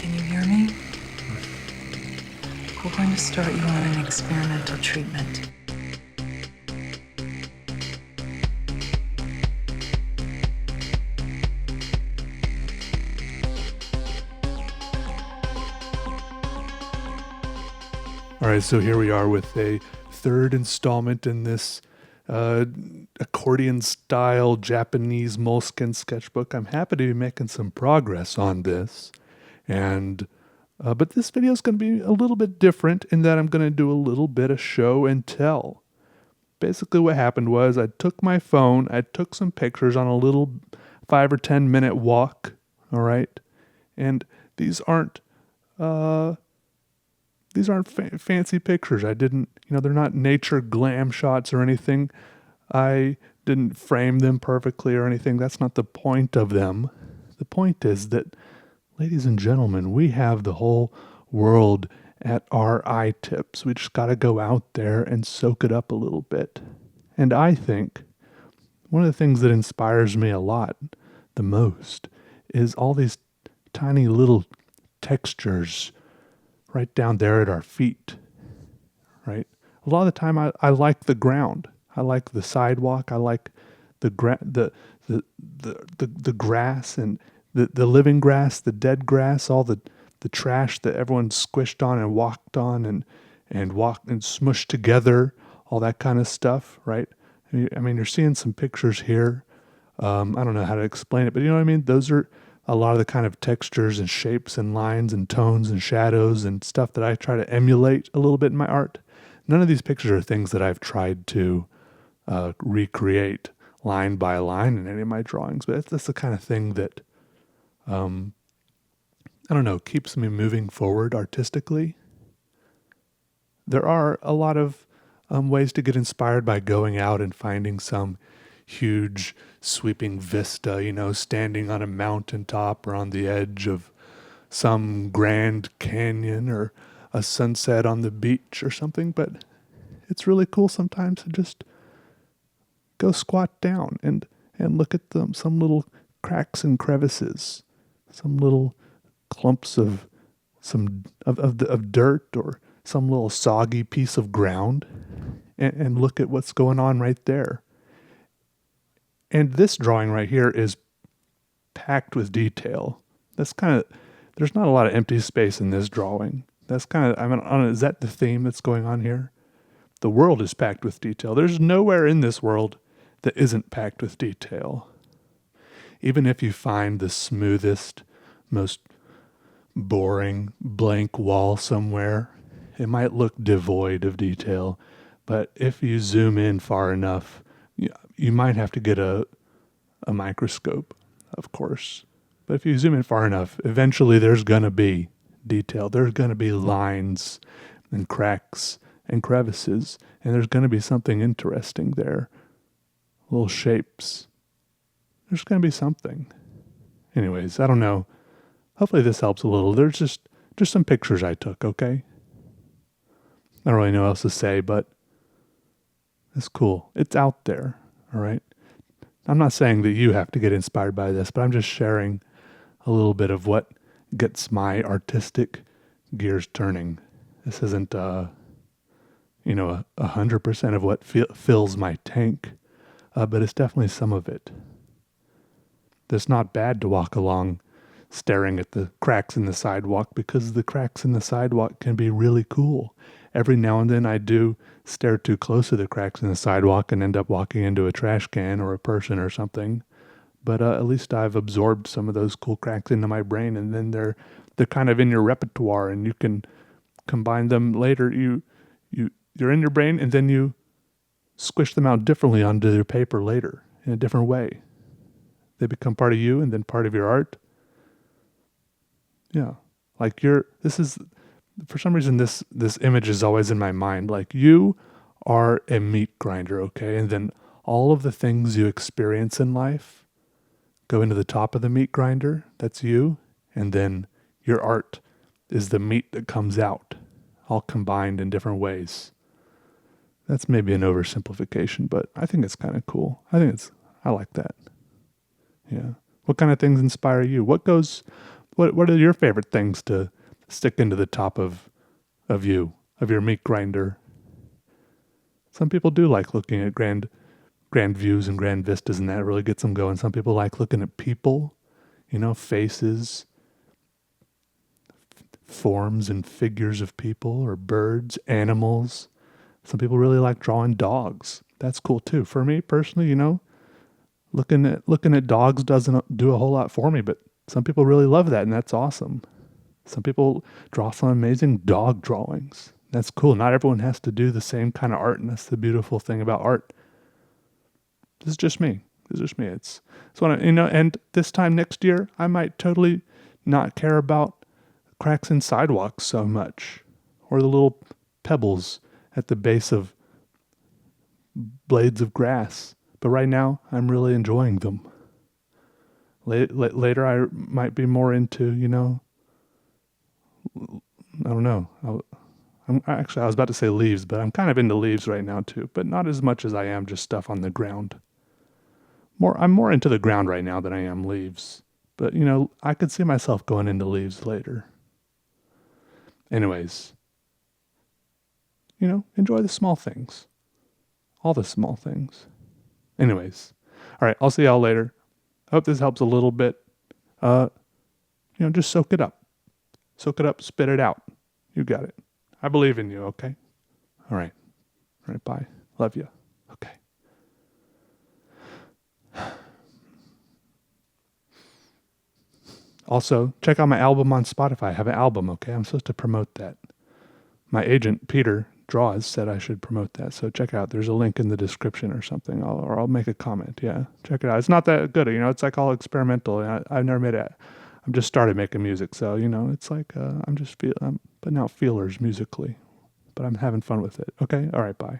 Can you hear me? We're going to start you on an experimental treatment. All right, so here we are with a third installment in this accordion-style Japanese moleskin sketchbook. I'm happy to be making some progress on this, and but this video is going to be a little bit different in that I'm going to do a little bit of show and tell. Basically, what happened was I took my phone, I took some pictures on a little 5 or 10 minute walk. All right, and these aren't fancy pictures. I didn't, they're not nature glam shots or anything. I didn't frame them perfectly or anything. That's not the point of them. The point is that, ladies and gentlemen, we have the whole world at our eye tips. We just got to go out there and soak it up a little bit. And I think one of the things that inspires me a lot, the most, is all these tiny little textures right down there at our feet, right? A lot of the time I like the ground. I like the sidewalk. I like the grass and the living grass, the dead grass, all the trash that everyone squished on and walked on and walked and smushed together, all that kind of stuff, right? I mean, you're seeing some pictures here. I don't know how to explain it, but you know what I mean? Those are a lot of the kind of textures and shapes and lines and tones and shadows and stuff that I try to emulate a little bit in my art. None of these pictures are things that I've tried to recreate line by line in any of my drawings, but that's the kind of thing that, I don't know, keeps me moving forward artistically. There are a lot of ways to get inspired by going out and finding some huge sweeping vista, standing on a mountaintop or on the edge of some grand canyon or a sunset on the beach or something. But it's really cool sometimes to just go squat down and look at some little cracks and crevices, some little clumps of dirt or some little soggy piece of ground and look at what's going on right there. And this drawing right here is packed with detail. There's not a lot of empty space in this drawing. Is that the theme that's going on here? The world is packed with detail. There's nowhere in this world that isn't packed with detail. Even if you find the smoothest, most boring, blank wall somewhere, it might look devoid of detail. But if you zoom in far enough, you might have to get a microscope, of course. But if you zoom in far enough, eventually there's going to be detail. There's going to be lines and cracks and crevices, and there's going to be something interesting there. Little shapes. There's going to be something. Anyways, I don't know. Hopefully this helps a little. There's just some pictures I took, okay? I don't really know what else to say, but it's cool. It's out there. All right. I'm not saying that you have to get inspired by this, but I'm just sharing a little bit of what gets my artistic gears turning. This isn't, 100% of what fills my tank, but it's definitely some of it. It's not bad to walk along staring at the cracks in the sidewalk because the cracks in the sidewalk can be really cool. Every now and then I do stare too close to the cracks in the sidewalk and end up walking into a trash can or a person or something. But at least I've absorbed some of those cool cracks into my brain, and then they're kind of in your repertoire, and you can combine them later. You're in your brain, and then you squish them out differently onto your paper later in a different way. They become part of you, and then part of your art. Yeah, for some reason, this image is always in my mind. Like, you are a meat grinder, okay? And then all of the things you experience in life go into the top of the meat grinder. That's you. And then your art is the meat that comes out, all combined in different ways. That's maybe an oversimplification, but I think it's kind of cool. I like that. Yeah. What kind of things inspire you? What goes What are your favorite things to stick into the top of your meat grinder? Some people do like looking at grand views and grand vistas, and that really gets them going. Some people like looking at people, faces, forms and figures of people or birds, animals. Some people really like drawing dogs. That's cool too. For me personally, looking at dogs doesn't do a whole lot for me, but some people really love that, and that's awesome. Some people draw some amazing dog drawings. That's cool. Not everyone has to do the same kind of art, and that's the beautiful thing about art. This is just me. It's one of, and this time next year, I might totally not care about cracks in sidewalks so much, or the little pebbles at the base of blades of grass. But right now, I'm really enjoying them. Later, I might be more into, I don't know. I was about to say leaves, but I'm kind of into leaves right now too, but not as much as I am just stuff on the ground. I'm more into the ground right now than I am leaves. But, I could see myself going into leaves later. Anyways, enjoy the small things. All the small things. Anyways, all right, I'll see y'all later. Hope this helps a little bit. Just soak it up. Soak it up, spit it out. You got it. I believe in you, okay? All right. All right, bye. Love you. Okay. Also, check out my album on Spotify. I have an album, okay? I'm supposed to promote that. My agent, Peter Draws, said I should promote that. So check out. There's a link in the description or something, or I'll make a comment. Yeah, check it out. It's not that good. It's like all experimental. I've never made it. I've just started making music. So, it's like I'm putting out feelers musically. But I'm having fun with it. Okay? All right, bye.